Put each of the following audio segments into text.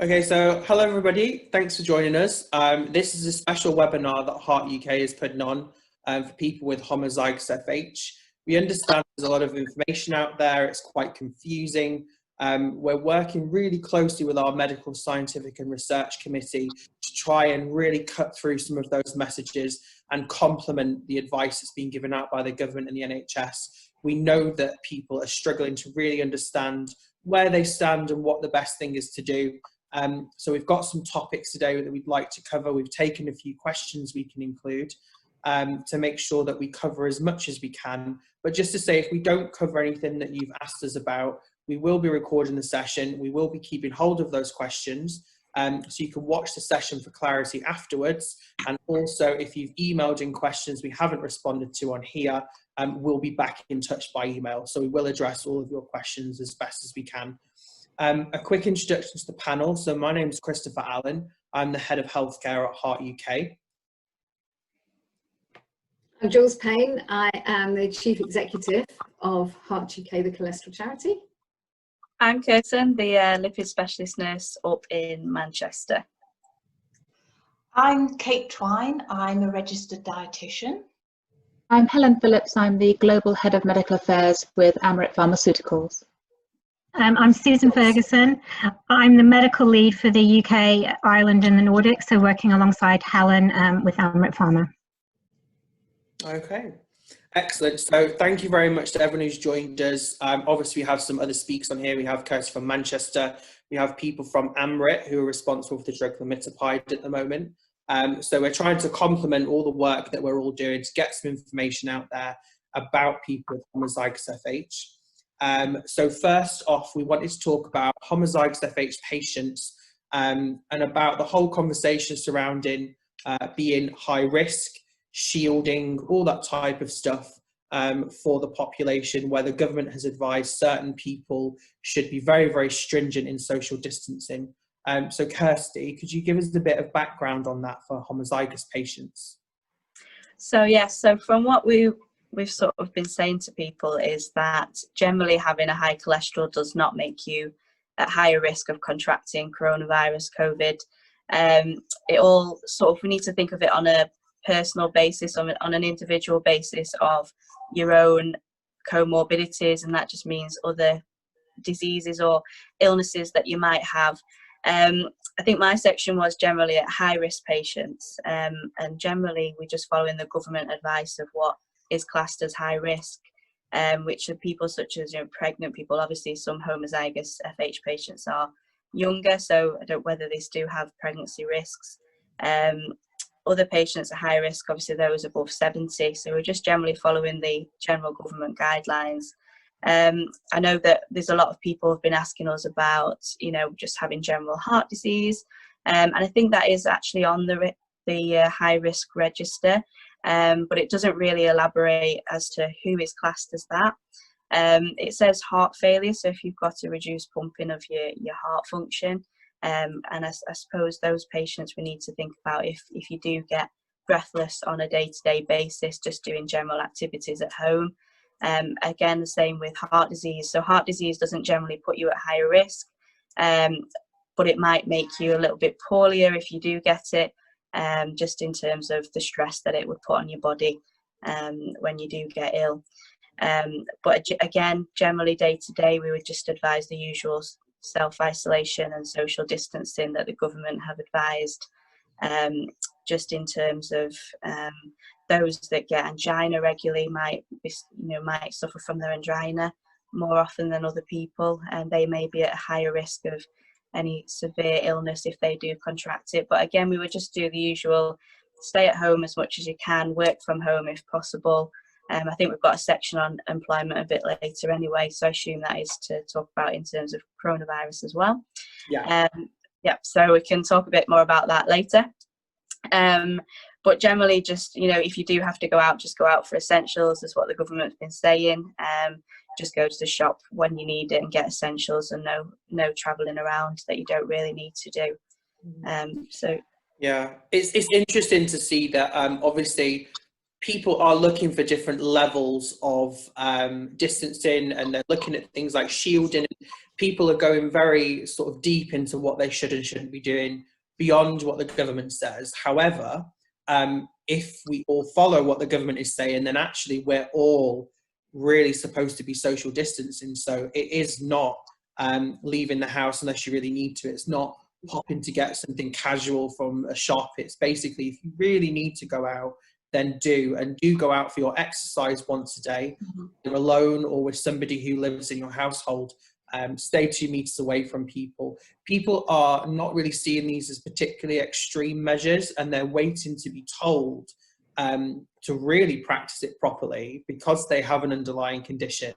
Okay, so hello everybody. Thanks for joining us. This is a special webinar that Heart UK is putting on for people with homozygous FH. We understand there's a lot of information out there. It's quite confusing. We're working really closely with our Medical Scientific and Research Committee to try and really cut through some of those messages and complement the advice that's being given out by the government and the NHS. We know that people are struggling to really understand where they stand and what the best thing is to do. So we've got some topics today that we'd like to cover. We've taken a few questions we can include to make sure that we cover as much as we can. But just to say, if we don't cover anything that you've asked us about, we will be recording the session. We will be keeping hold of those questions. So you can watch the session for clarity afterwards. And also, if you've emailed in questions we haven't responded to on here, we'll be back in touch by email. So we will address all of your questions as best as we can. A quick introduction to the panel. So my name is Christopher Allen. I'm the Head of Healthcare at Heart UK. I'm Jules Payne. I am the Chief Executive of Heart UK, the cholesterol charity. I'm Kirsten, the lipid specialist nurse up in Manchester. I'm Kate Twine. I'm a registered dietitian. I'm Helen Phillips. I'm the Global Head of Medical Affairs with Amrit Pharmaceuticals. I'm Susan Ferguson. I'm the medical lead for the UK, Ireland and the Nordics, so working alongside Helen with Amrit Pharma. Okay, excellent. So thank you very much to everyone who's joined us. Obviously, we have some other speakers on here. We have Kirsty from Manchester. We have people from Amrit who are responsible for the drug limipide at the moment. So we're trying to complement all the work that we're all doing to get some information out there about people with homozygous FH. So first off, we wanted to talk about homozygous FH patients and about the whole conversation surrounding being high risk, shielding, all that type of stuff for the population, where the government has advised certain people should be very, very stringent in social distancing. So Kirsty, could you give us a bit of background on that for homozygous patients? So yes, so from what we've sort of been saying to people is that generally having a high cholesterol does not make you at higher risk of contracting coronavirus, COVID. It all sort of, we need to think of it on a personal basis, on an individual basis of your own comorbidities, and that just means other diseases or illnesses that you might have. I think my section was generally at high risk patients, and generally we're just following the government advice of what is classed as high risk, which are people such as pregnant people. Obviously some homozygous FH patients are younger, so I don't know whether they do have pregnancy risks. Other patients are high risk, obviously those above 70, so we're just generally following the general government guidelines. I know that there's a lot of people have been asking us about just having general heart disease, and I think that is actually on the high risk register. But it doesn't really elaborate as to who is classed as that. It says heart failure, so if you've got a reduced pumping of your heart function, and I suppose those patients we need to think about if you do get breathless on a day-to-day basis, just doing general activities at home. Again, the same with heart disease. So heart disease doesn't generally put you at higher risk, but it might make you a little bit poorlier if you do get it. Just in terms of the stress that it would put on your body when you do get ill. But again, generally day to day, we would just advise the usual self-isolation and social distancing that the government have advised, just in terms of those that get angina regularly might suffer from their angina more often than other people, and they may be at a higher risk of any severe illness if they do contract it. But again, we would just do the usual, stay at home as much as you can, work from home if possible. I think we've got a section on employment a bit later anyway, so I assume that is to talk about in terms of coronavirus as well. Yeah. So we can talk a bit more about that later. But generally just, if you do have to go out, just go out for essentials, is what the government's been saying. Just go to the shop when you need it and get essentials, and no travelling around that you don't really need to do. Yeah, it's interesting to see that obviously people are looking for different levels of distancing, and they're looking at things like shielding. people are going very sort of deep into what they should and shouldn't be doing beyond what the government says. However, if we all follow what the government is saying, then actually we're all really supposed to be social distancing. So it is not leaving the house unless you really need to. It's not popping to get something casual from a shop. It's basically, if you really need to go out, then do go out for your exercise once a day. You're alone or with somebody who lives in your household. Stay 2 meters away from people. People are not really seeing these as particularly extreme measures, and they're waiting to be told to really practice it properly because they have an underlying condition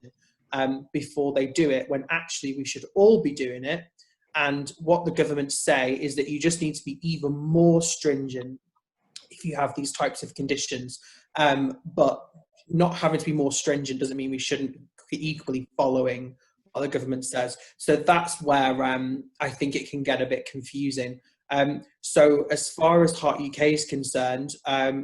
before they do it, when actually we should all be doing it. And what the government say is that you just need to be even more stringent if you have these types of conditions. But not having to be more stringent doesn't mean we shouldn't be equally following what the government says. So that's where I think it can get a bit confusing. So as far as Heart UK is concerned,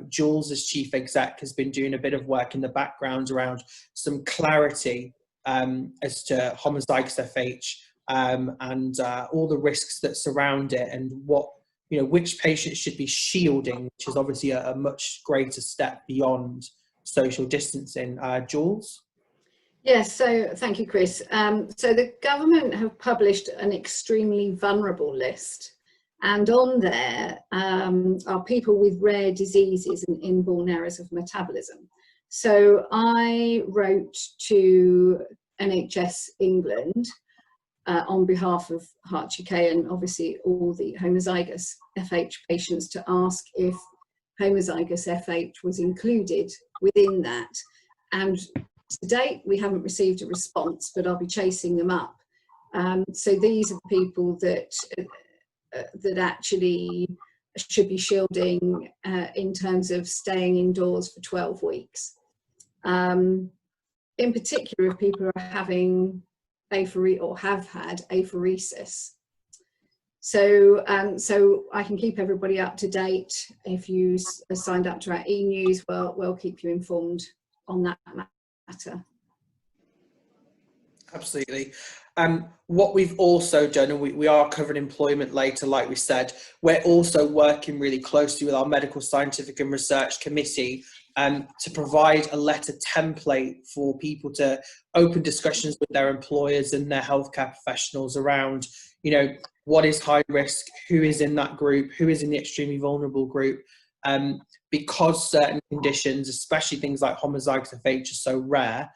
Jules, as chief exec, has been doing a bit of work in the background around some clarity as to homozygous FH and all the risks that surround it, and what, which patients should be shielding, which is obviously a much greater step beyond social distancing. Jules? Yes, so thank you, Chris. So the government have published an extremely vulnerable list, and on there are people with rare diseases and inborn errors of metabolism. So I wrote to NHS England on behalf of Heart UK and obviously all the homozygous FH patients to ask if homozygous FH was included within that. And to date, we haven't received a response, but I'll be chasing them up. So these are the people that actually should be shielding in terms of staying indoors for 12 weeks. In particular, if people are having apheresis or have had apheresis. So I can keep everybody up to date. If you are signed up to our e-news, we'll keep you informed on that matter. Absolutely. What we've also done, and we are covering employment later, like we said, we're also working really closely with our Medical Scientific and Research Committee to provide a letter template for people to open discussions with their employers and their healthcare professionals around, what is high risk, who is in that group, who is in the extremely vulnerable group, because certain conditions, especially things like homozygous FH, are so rare.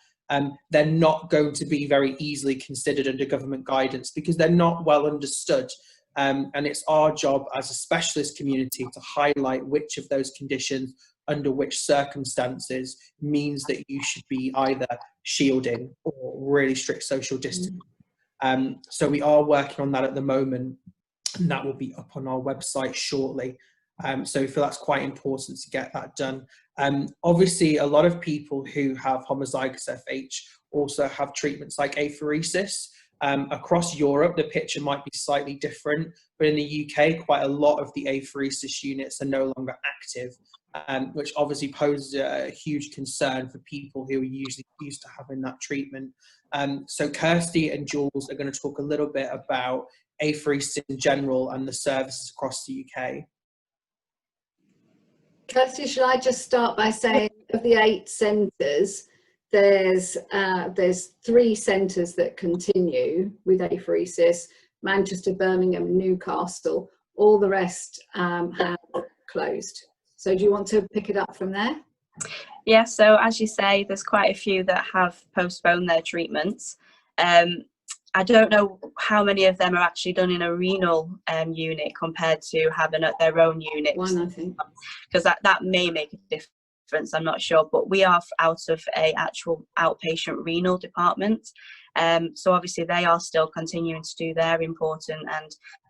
They're not going to be very easily considered under government guidance because they're not well understood. And it's our job as a specialist community to highlight which of those conditions, under which circumstances, means that you should be either shielding or really strict social distancing. So we are working on that at the moment, and that will be up on our website shortly. So we feel that's quite important to get that done. Obviously, a lot of people who have homozygous FH also have treatments like apheresis. Across Europe, the picture might be slightly different, but in the UK, quite a lot of the apheresis units are no longer active, which obviously poses a huge concern for people who are usually used to having that treatment. So Kirsty and Jules are going to talk a little bit about apheresis in general and the services across the UK. Kirsty, shall I just start by saying, of the 8 centres, there's 3 centres that continue with apheresis: Manchester, Birmingham, Newcastle. All the rest have closed. So do you want to pick it up from there? Yeah, so as you say, there's quite a few that have postponed their treatments. I don't know how many of them are actually done in a renal unit compared to having their own unit. One, I think. Because that may make a difference, I'm not sure. But we are out of a actual outpatient renal department. So obviously they are still continuing to do their important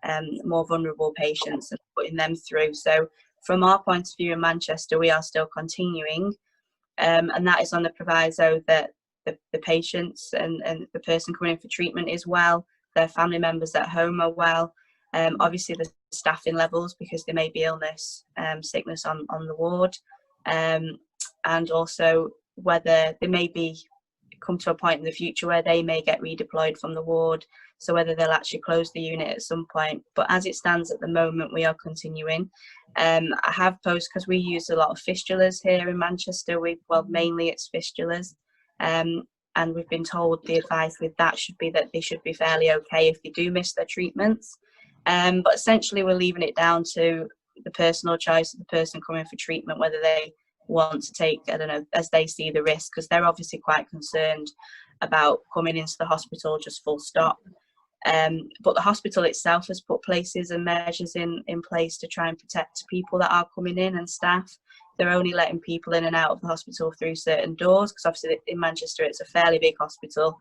and more vulnerable patients and putting them through. So from our point of view in Manchester, we are still continuing. And that is on the proviso that the patients and the person coming in for treatment is well, their family members at home are well. Obviously the staffing levels, because there may be illness, sickness on the ward, and also whether there may be come to a point in the future where they may get redeployed from the ward, so whether they'll actually close the unit at some point. But as it stands at the moment, we are continuing. I have posted, because we use a lot of fistulas here in Manchester, mainly it's fistulas, and we've been told the advice with that should be that they should be fairly okay if they do miss their treatments. But essentially we're leaving it down to the personal choice of the person coming for treatment, whether they want to take, I don't know, as they see the risk, because they're obviously quite concerned about coming into the hospital just full stop. But the hospital itself has put places and measures in place to try and protect people that are coming in, and staff. They're only letting people in and out of the hospital through certain doors, because obviously in Manchester it's a fairly big hospital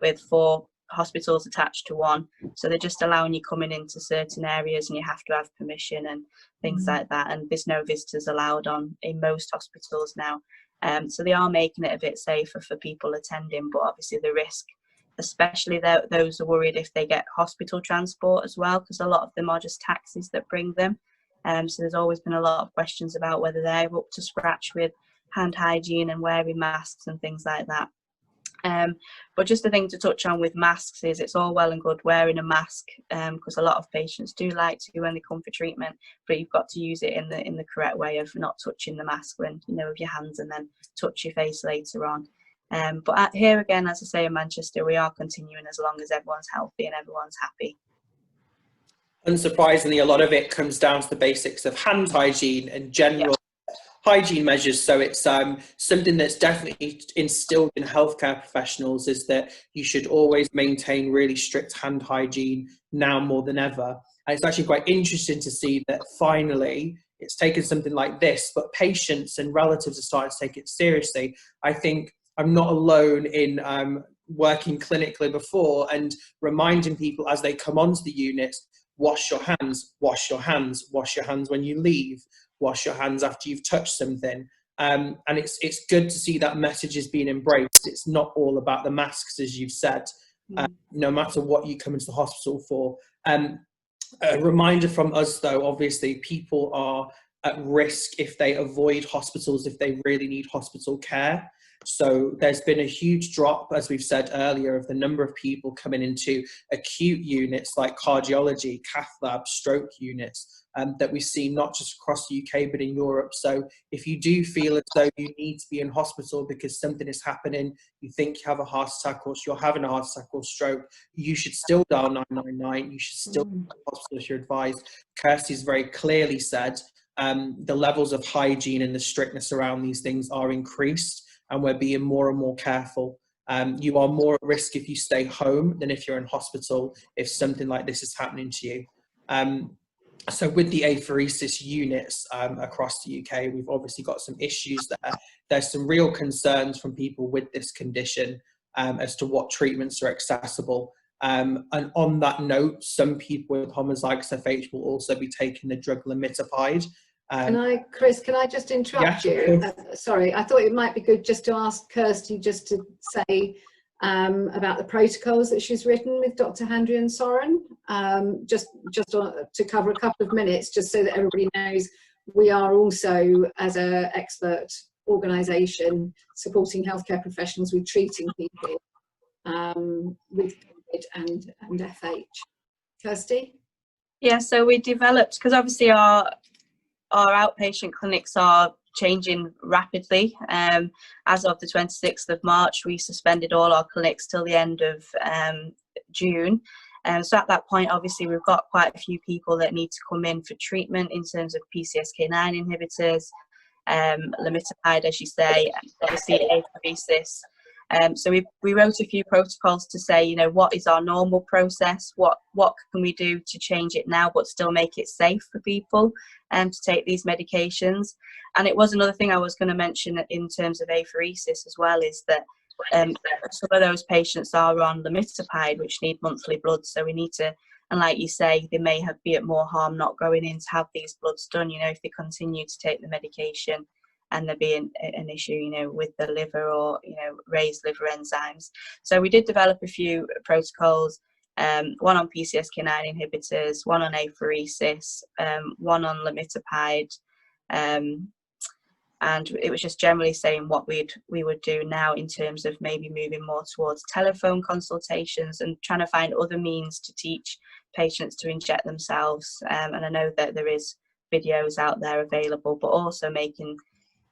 with 4 hospitals attached to one, so they're just allowing you coming into certain areas, and you have to have permission and things like that, and there's no visitors allowed in most hospitals now. So they are making it a bit safer for people attending, but obviously the risk, especially those are worried if they get hospital transport as well, because a lot of them are just taxis that bring them. So there's always been a lot of questions about whether they're up to scratch with hand hygiene and wearing masks and things like that. But just the thing to touch on with masks is it's all well and good wearing a mask, because a lot of patients do like to when they come for treatment, but you've got to use it in the correct way of not touching the mask when, with your hands, and then touch your face later on. But here again, as I say, in Manchester, we are continuing as long as everyone's healthy and everyone's happy. Unsurprisingly, a lot of it comes down to the basics of hand hygiene and general hygiene measures. So it's something that's definitely instilled in healthcare professionals, is that you should always maintain really strict hand hygiene now more than ever. And it's actually quite interesting to see that finally it's taken something like this, but patients and relatives are starting to take it seriously. I think I'm not alone in working clinically before and reminding people as they come onto the units, wash your hands, wash your hands, wash your hands when you leave, wash your hands after you've touched something. And it's good to see that message is being embraced. It's not all about the masks, as you've said, no matter what you come into the hospital for. A reminder from us, though, obviously, people are at risk if they avoid hospitals, if they really need hospital care. So there's been a huge drop, as we've said earlier, of the number of people coming into acute units like cardiology, cath lab, stroke units, that we've seen not just across the UK but in Europe. So if you do feel as though you need to be in hospital because something is happening, you think you have a heart attack or you're having a heart attack or stroke, you should still dial 999. You should still go to the hospital if you're advised. Kirsty's very clearly said the levels of hygiene and the strictness around these things are increased, and we're being more and more careful. You are more at risk if you stay home than if you're in hospital, if something like this is happening to you. So with the apheresis units across the UK, we've obviously got some issues there. There's some real concerns from people with this condition as to what treatments are accessible. And on that note, some people with homozygous FH will also be taking the drug lamiptal. Chris, can I just interrupt you? Sorry, I thought it might be good just to ask Kirsty just to say about the protocols that she's written with Dr. Handrian Soren, just to cover a couple of minutes, just so that everybody knows we are also, as an expert organisation, supporting healthcare professionals with treating people with COVID and FH. Kirsty? Yeah, so we developed, because obviously our outpatient clinics are changing rapidly. As of the 26th of March, we suspended all our clinics till the end of June. So at that point, obviously, we've got quite a few people that need to come in for treatment in terms of PCSK9 inhibitors, lamiptal, as you say, and obviously apheresis. So we wrote a few protocols to say, what is our normal process? What can we do to change it now, but still make it safe for people to take these medications? And it was another thing I was going to mention in terms of apheresis as well, is that some of those patients are on lamiptal, which need monthly bloods. So we need to, and like you say, they may be at more harm not going in to have these bloods done, if they continue to take the medication and there being an issue, with the liver or, raised liver enzymes. So we did develop a few protocols, one on PCSK9 inhibitors, one on apheresis, one on lamiptal, And it was just generally saying what we would do now in terms of maybe moving more towards telephone consultations and trying to find other means to teach patients to inject themselves. And I know that there is videos out there available, but also making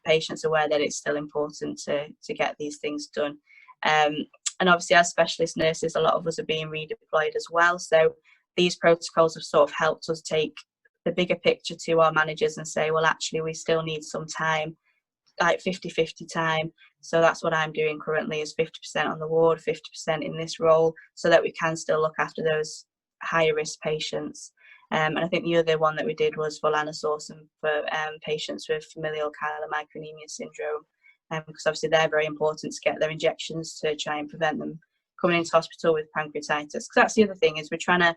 patients aware that it's still important to get these things done. And obviously, as specialist nurses, a lot of us are being redeployed as well. So these protocols have sort of helped us take the bigger picture to our managers and say, well, actually, we still need some time, like 50-50 time. So that's what I'm doing currently, is 50% on the ward, 50% in this role, so that we can still look after those higher risk patients. And I think the other one that we did was volanesorsen for patients with familial chylomicronemia syndrome, because obviously they're very important to get their injections to try and prevent them coming into hospital with pancreatitis. Because that's the other thing, is we're trying to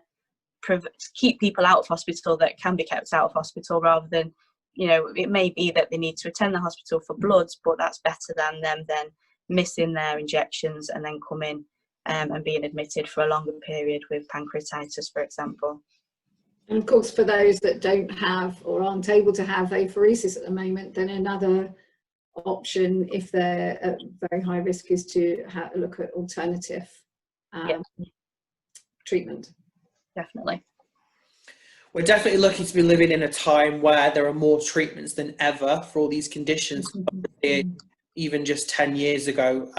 keep people out of hospital that can be kept out of hospital, rather than, you know, it may be that they need to attend the hospital for bloods, but that's better than them then missing their injections and then coming and being admitted for a longer period with pancreatitis, for example. And of course, for those that don't have or aren't able to have apheresis at the moment, then another option, if they're at very high risk, is to look at alternative treatment. Definitely. We're definitely lucky to be living in a time where there are more treatments than ever for all these conditions. Even just 10 years ago,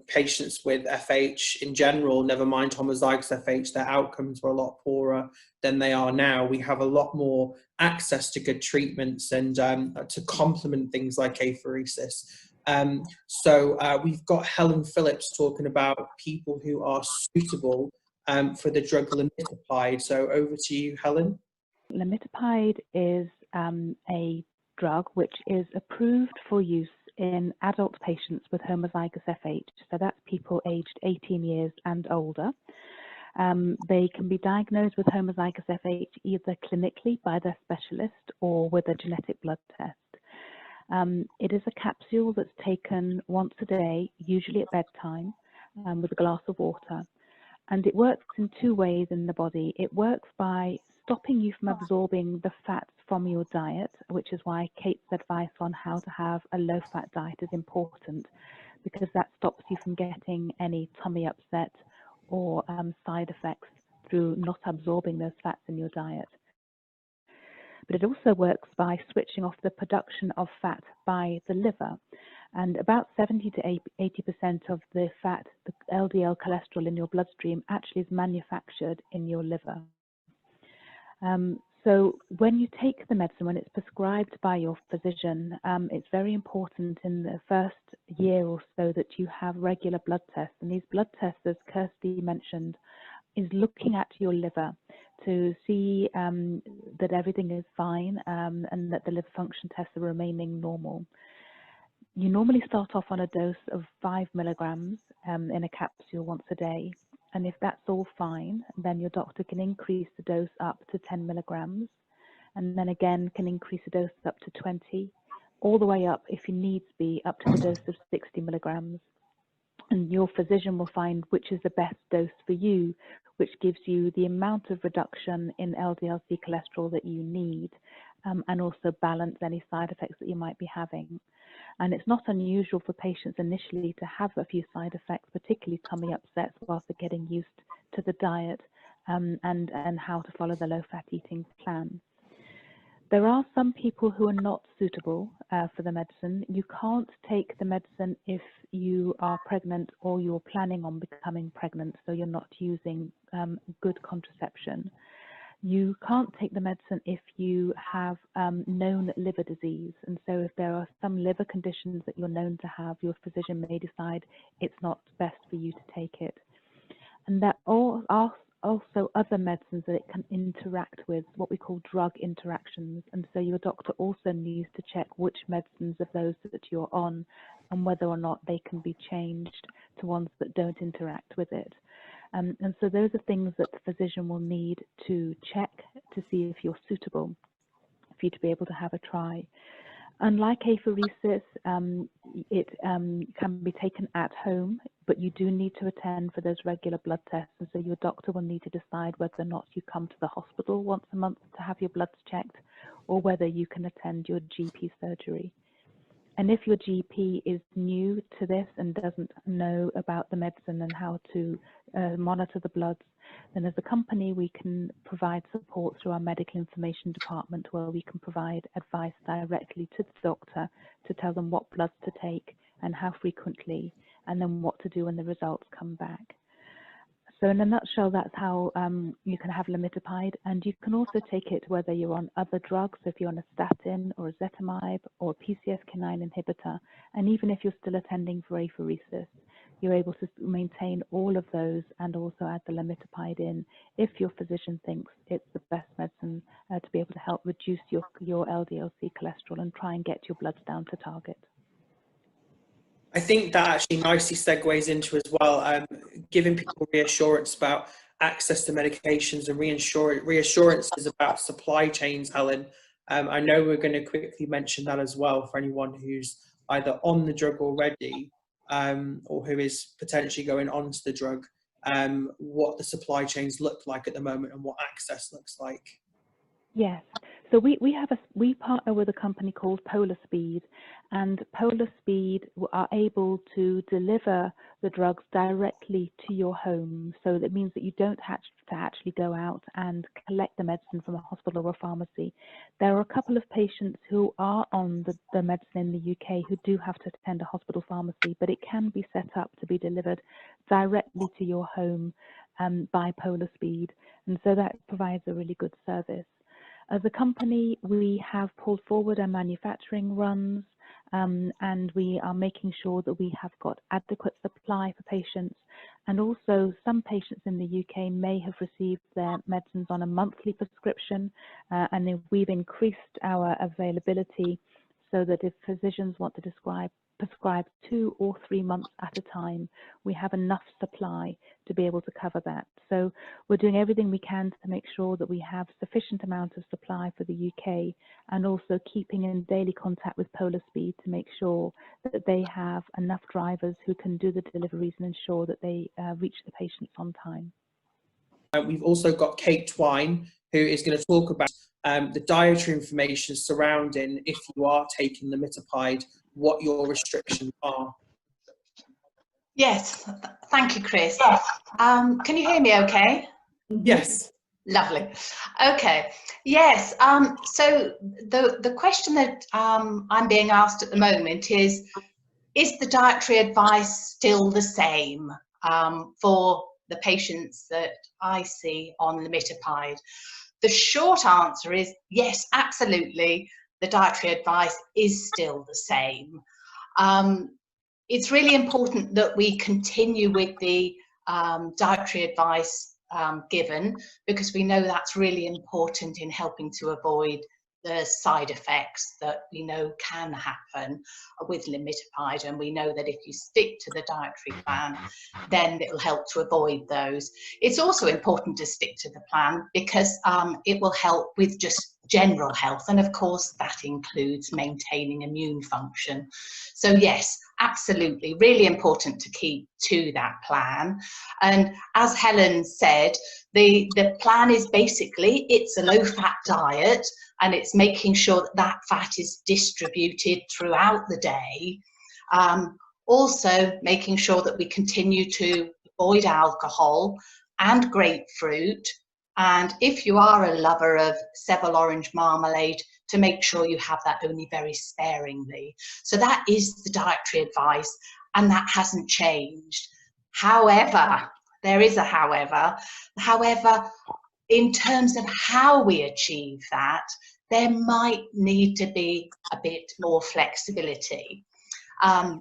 patients with FH in general, never mind homozygous FH, their outcomes were a lot poorer than they are now. We have a lot more access to good treatments and to complement things like apheresis. So we've got Helen Phillips talking about people who are suitable for the drug lamivudine. So over to you, Helen. Lamivudine is a drug which is approved for use in adult patients with homozygous FH. So that's people aged 18 years and older. They can be diagnosed with homozygous FH either clinically by their specialist or with a genetic blood test. It is a capsule that's taken once a day, usually at bedtime, with a glass of water. And it works in two ways in the body. It works by stopping you from absorbing the fats from your diet, which is why Kate's advice on how to have a low-fat diet is important, because that stops you from getting any tummy upset or side effects through not absorbing those fats in your diet. But it also works by switching off the production of fat by the liver. And about 70 to 80% of the fat, the LDL cholesterol in your bloodstream, actually is manufactured in your liver. So when you take the medicine, when it's prescribed by your physician, it's very important in the first year or so that you have regular blood tests. And these blood tests, as Kirsty mentioned, is looking at your liver to see that everything is fine and that the liver function tests are remaining normal. You normally start off on a dose of 5 milligrams in a capsule once a day. And if that's all fine, then your doctor can increase the dose up to 10 milligrams, and then again can increase the dose up to 20, all the way up, if you needs be, up to the dose of 60 milligrams. And your physician will find which is the best dose for you, which gives you the amount of reduction in LDL-C cholesterol that you need, and also balance any side effects that you might be having. And it's not unusual for patients initially to have a few side effects, particularly tummy upsets, whilst they're getting used to the diet and how to follow the low-fat eating plan. There are some people who are not suitable for the medicine. You can't take the medicine if you are pregnant or you're planning on becoming pregnant, so you're not using good contraception. You can't take the medicine if you have known liver disease. And so if there are some liver conditions that you're known to have, your physician may decide it's not best for you to take it. And there are also other medicines that it can interact with, what we call drug interactions. And so your doctor also needs to check which medicines of those that you're on and whether or not they can be changed to ones that don't interact with it. And so those are things that the physician will need to check to see if you're suitable for you to be able to have a try. Unlike apheresis, it can be taken at home, but you do need to attend for those regular blood tests. And so your doctor will need to decide whether or not you come to the hospital once a month to have your bloods checked, or whether you can attend your GP surgery. And if your GP is new to this and doesn't know about the medicine and how to monitor the bloods, then as a company we can provide support through our medical information department, where we can provide advice directly to the doctor to tell them what bloods to take and how frequently, and then what to do when the results come back. So in a nutshell, that's how you can have lamiptide, and you can also take it whether you're on other drugs, so if you're on a statin or a ezetimibe or a PCSK9 inhibitor, and even if you're still attending for apheresis, you're able to maintain all of those and also add the lamiptide in if your physician thinks it's the best medicine to be able to help reduce your LDL-C cholesterol and try and get your bloods down to target. I think that actually nicely segues into as well, giving people reassurance about access to medications and reassurances about supply chains, Helen. I know we're going to quickly mention that as well for anyone who's either on the drug already or who is potentially going on to the drug, what the supply chains look like at the moment and what access looks like. Yes, so we partner with a company called Polar Speed, and Polar Speed are able to deliver the drugs directly to your home. So that means that you don't have to actually go out and collect the medicine from a hospital or a pharmacy. There are a couple of patients who are on the medicine in the UK who do have to attend a hospital pharmacy, but it can be set up to be delivered directly to your home by Polar Speed, and so that provides a really good service. As a company, we have pulled forward our manufacturing runs, and we are making sure that we have got adequate supply for patients. And also, some patients in the UK may have received their medicines on a monthly prescription, and we've increased our availability so that if physicians want to prescribe 2 or 3 months at a time, we have enough supply to be able to cover that. So we're doing everything we can to make sure that we have sufficient amount of supply for the UK, and also keeping in daily contact with Polar Speed to make sure that they have enough drivers who can do the deliveries and ensure that they reach the patients on time. We've also got Kate Twine, who is going to talk about the dietary information surrounding if you are taking lamiptide, what your restrictions are. Yes, thank you, Chris. Can you hear me okay? Yes. Lovely. Okay. Yes. So the question that I'm being asked at the moment is the dietary advice still the same for the patients that I see on lamiptide? The short answer is yes, absolutely. The dietary advice is still the same. It's really important that we continue with the dietary advice given, because we know that's really important in helping to avoid the side effects that we know can happen with lamiptide, and we know that if you stick to the dietary plan, then it'll help to avoid those. It's also important to stick to the plan because it will help with just general health, and of course that includes maintaining immune function. So yes, absolutely, really important to keep to that plan. And as Helen said, the plan is basically, it's a low-fat diet, and it's making sure that that fat is distributed throughout the day. Also making sure that we continue to avoid alcohol and grapefruit. And if you are a lover of Seville orange marmalade, to make sure you have that only very sparingly. So that is the dietary advice, and that hasn't changed. However, there is a however. However, in terms of how we achieve that, there might need to be a bit more flexibility,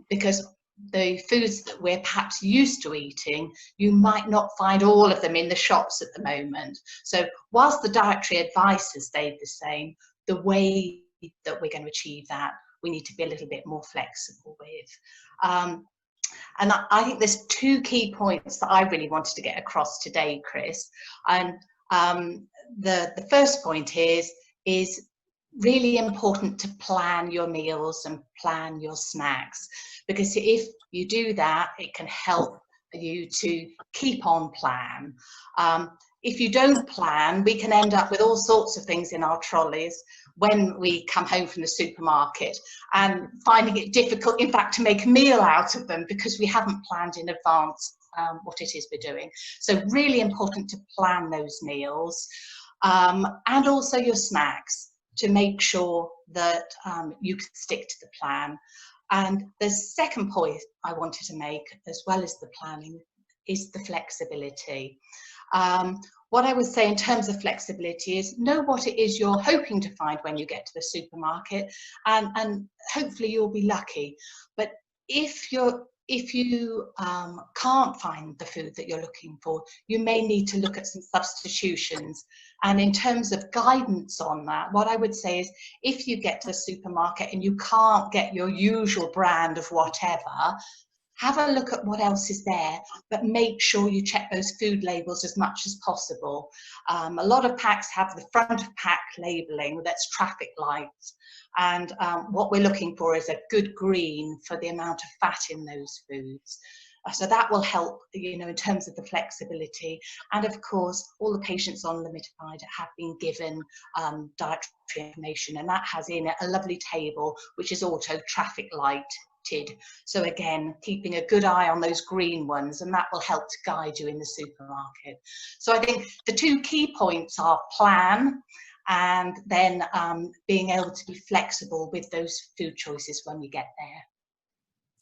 because the foods that we're perhaps used to eating, you might not find all of them in the shops at the moment. So whilst the dietary advice has stayed the same, the way that we're going to achieve that, we need to be a little bit more flexible with. And I think there's 2 key points that I really wanted to get across today, Chris. And the first point is really important to plan your meals and plan your snacks, because if you do that, it can help you to keep on plan. if you don't plan, we can end up with all sorts of things in our trolleys when we come home from the supermarket, and finding it difficult, in fact, to make a meal out of them because we haven't planned in advance what it is we're doing. So really important to plan those meals, and also your snacks, to make sure that you can stick to the plan. And the second point I wanted to make, as well as the planning, is the flexibility. What I would say in terms of flexibility is know what it is you're hoping to find when you get to the supermarket, and hopefully you'll be lucky. But if you can't find the food that you're looking for, you may need to look at some substitutions. And in terms of guidance on that, what I would say is, if you get to the supermarket and you can't get your usual brand of whatever, have a look at what else is there, but make sure you check those food labels as much as possible. A lot of packs have the front of pack labelling that's traffic lights, and what we're looking for is a good green for the amount of fat in those foods. So that will help, you know, in terms of the flexibility. And of course, all the patients on limited diet have been given dietary information, and that has in it a lovely table which is auto traffic light. So again, keeping a good eye on those green ones, and that will help to guide you in the supermarket. So I think the two key points are plan, and then being able to be flexible with those food choices when we get there.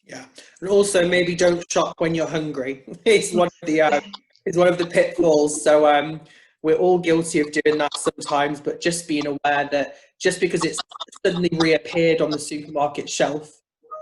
Yeah, and also maybe don't shop when you're hungry. It's one of the pitfalls. So we're all guilty of doing that sometimes, but just being aware that just because it's suddenly reappeared on the supermarket shelf,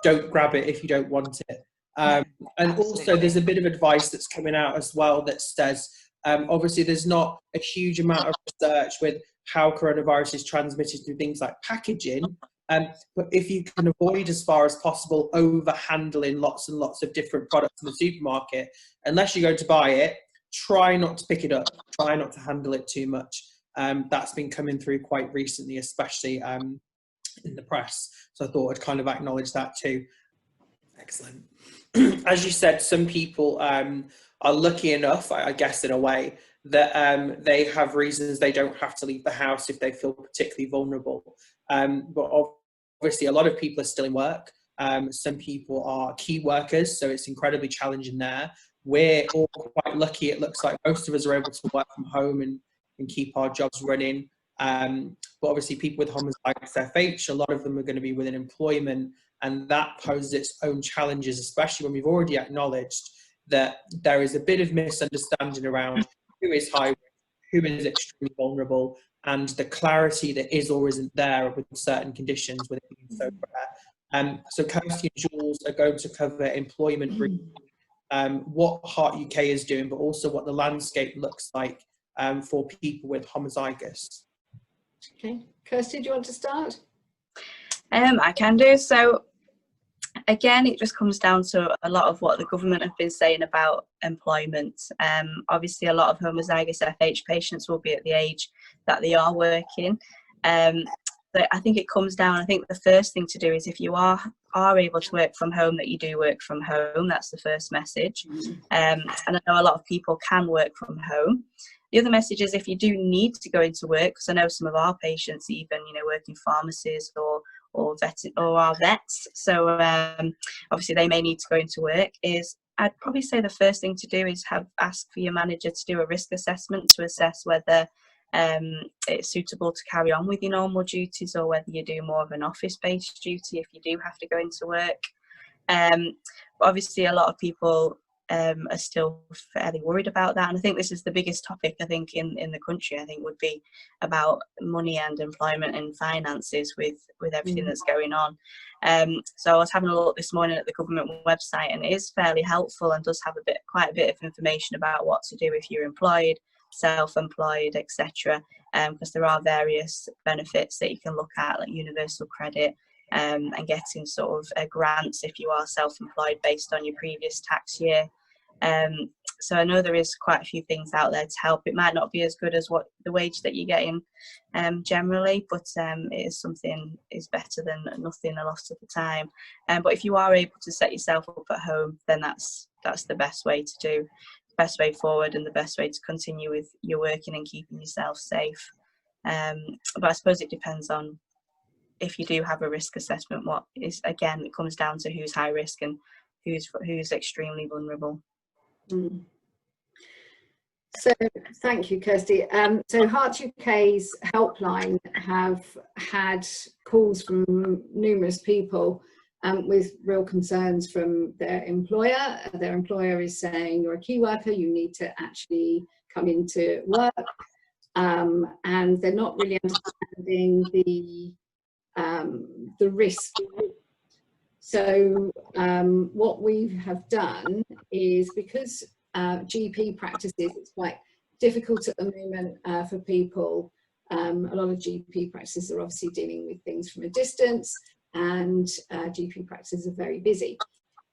don't grab it if you don't want it. And also there's a bit of advice that's coming out as well that says, obviously there's not a huge amount of research with how coronavirus is transmitted through things like packaging, but if you can avoid as far as possible over handling lots and lots of different products in the supermarket, unless you're going to buy it, try not to pick it up, try not to handle it too much. That's been coming through quite recently, especially in the press. So I thought I'd kind of acknowledge that too. Excellent. As you said, some people are lucky enough, I guess in a way, that they have reasons they don't have to leave the house if they feel particularly vulnerable. But obviously a lot of people are still in work. Some people are key workers, so it's incredibly challenging there. We're all quite lucky. It looks like most of us are able to work from home and keep our jobs running. But obviously people with homozygous FH, a lot of them are going to be within employment, and that poses its own challenges, especially when we've already acknowledged that there is a bit of misunderstanding around who is high risk, who is extremely vulnerable, and the clarity that is or isn't there with certain conditions with it being so rare. So Kirsty and Jules are going to cover employment briefly, what Heart UK is doing, but also what the landscape looks like for people with homozygous. Okay, Kirsty, do you want to start? I can do. So again, it just comes down to a lot of what the government have been saying about employment. Obviously, a lot of homozygous FH patients will be at the age that they are working. But I think it comes down, I think the first thing to do is, if you are able to work from home, that you do work from home. That's the first message. And I know a lot of people can work from home. The other message is, if you do need to go into work, because I know some of our patients even, you know, work in pharmacies or are vets, so obviously they may need to go into work, is I'd probably say the first thing to do is ask for your manager to do a risk assessment to assess whether it's suitable to carry on with your normal duties, or whether you do more of an office-based duty if you do have to go into work. But obviously a lot of people are still fairly worried about that, and I think this is the biggest topic, I think, in the country, I think, would be about money and employment and finances with everything that's going on. So I was having a look this morning at the government website, and it is fairly helpful and does have quite a bit of information about what to do if you're employed, self-employed, etc. Because there are various benefits that you can look at, like universal credit, and getting sort of grants if you are self-employed based on your previous tax year. So I know there is quite a few things out there to help. It might not be as good as what the wage that you're getting generally, but it is something is better than nothing a lot of the time. But if you are able to set yourself up at home, then that's the best way to do. best way forward and the best way to continue with your working and keeping yourself safe. But I suppose it depends on, if you do have a risk assessment, what is, again, it comes down to who's high risk and who's extremely vulnerable. Mm. So thank you, Kirsty. So Heart UK's helpline have had calls from numerous people with real concerns from their employer. Their employer is saying, you're a key worker, you need to actually come into work, and they're not really understanding the risk. So what we have done is, because GP practices, it's quite difficult at the moment for people. A lot of GP practices are obviously dealing with things from a distance, and GP practices are very busy.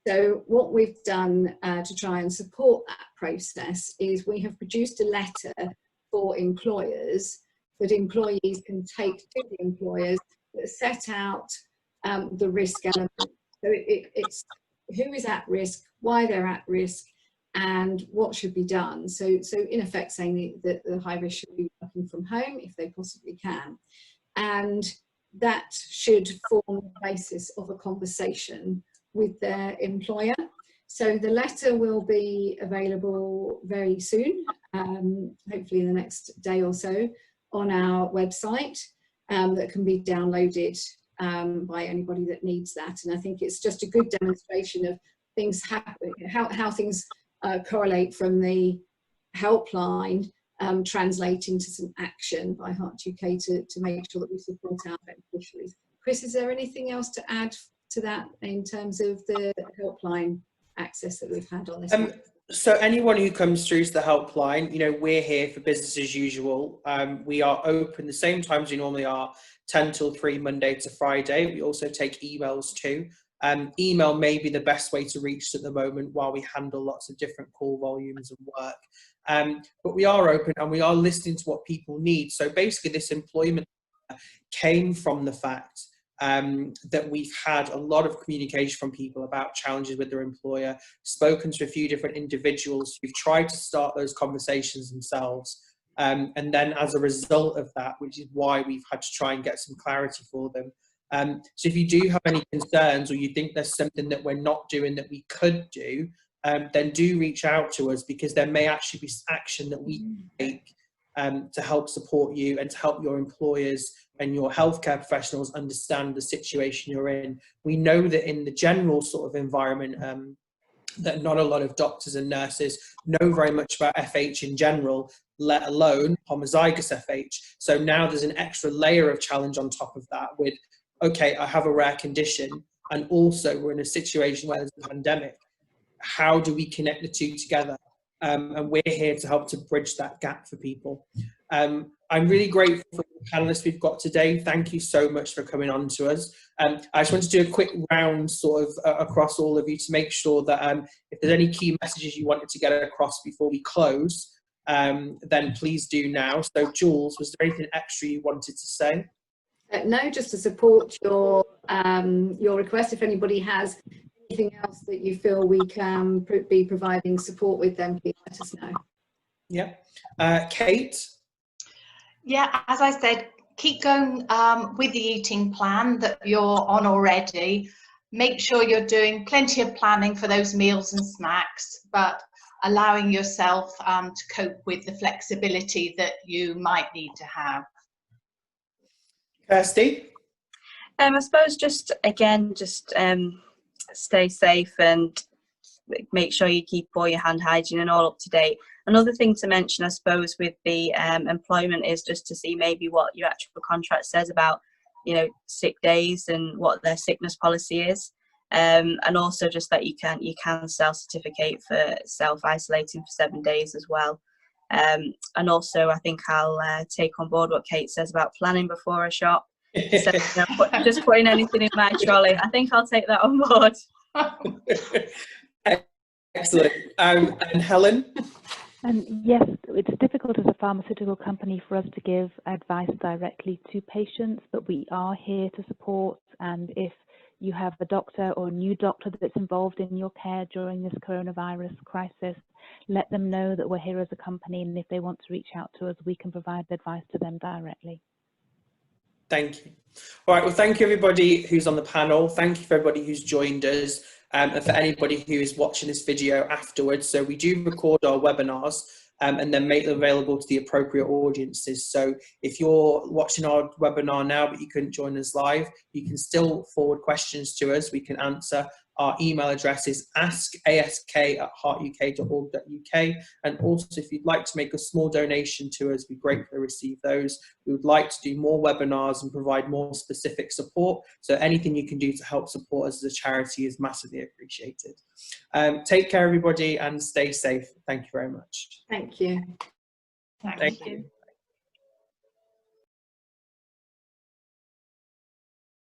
So what we've done to try and support that process is we have produced a letter for employers that employees can take to the employers that set out the risk element. So it's who is at risk, why they're at risk, and what should be done. So in effect saying that the high risk should be working from home if they possibly can. And that should form the basis of a conversation with their employer. So the letter will be available very soon, hopefully in the next day or so, on our website, that can be downloaded by anybody that needs that. And I think it's just a good demonstration of things happening, how things correlate from the helpline translating to some action by Heart UK to make sure that we support our beneficiaries. Chris, is there anything else to add to that in terms of the helpline access that we've had on this? So anyone who comes through to the helpline, you know, we're here for business as usual. We are open the same times we normally are, 10 till 3, Monday to Friday. We also take emails too. Email may be the best way to reach at the moment while we handle lots of different call volumes and work. But we are open and we are listening to what people need. So basically this employment came from the fact that we've had a lot of communication from people about challenges with their employer, spoken to a few different individuals who've tried to start those conversations themselves. And then as a result of that, which is why we've had to try and get some clarity for them. So if you do have any concerns or you think there's something that we're not doing that we could do, then do reach out to us, because there may actually be action that we can take to help support you and to help your employers and your healthcare professionals understand the situation you're in. We know that in the general sort of environment, that not a lot of doctors and nurses know very much about FH in general, let alone homozygous FH. So now there's an extra layer of challenge on top of that with, okay, I have a rare condition, and also we're in a situation where there's a pandemic. How do we connect the two together? And we're here to help to bridge that gap for people. I'm really grateful for the panelists we've got today. Thank you so much for coming on to us. I just want to do a quick round sort of across all of you to make sure that if there's any key messages you wanted to get across before we close, then please do now. So Jules, was there anything extra you wanted to say? No, just to support your request. If anybody has anything else that you feel we can be providing support with, then please let us know. Yeah. Kate? Yeah, as I said, keep going with the eating plan that you're on already. Make sure you're doing plenty of planning for those meals and snacks, but allowing yourself to cope with the flexibility that you might need to have. Kirsty? I suppose just stay safe and make sure you keep all your hand hygiene and all up to date. Another thing to mention, I suppose, with the employment is just to see maybe what your actual contract says about, you know, sick days and what their sickness policy is, and also just that you can self-certificate for self-isolating for 7 days as well. And also, I think I'll take on board what Kate says about planning before a shop. So, just putting anything in my trolley. I think I'll take that on board. Excellent. And Helen? Yes, it's difficult as a pharmaceutical company for us to give advice directly to patients, but we are here to support. And if you have a doctor or a new doctor that's involved in your care during this coronavirus crisis, let them know that we're here as a company, and if they want to reach out to us, we can provide advice to them directly. Thank you. All right, well, thank you everybody who's on the panel. Thank you for everybody who's joined us, and for anybody who is watching this video afterwards. So we do record our webinars and then make them available to the appropriate audiences. So if you're watching our webinar now but you couldn't join us live, you can still forward questions to us. We can answer. Our email address is askask@heartuk.org.uk. And also, if you'd like to make a small donation to us, we gratefully receive those. We would like to do more webinars and provide more specific support. So anything you can do to help support us as a charity is massively appreciated. Take care, everybody, and stay safe. Thank you very much. Thank you. Thank you.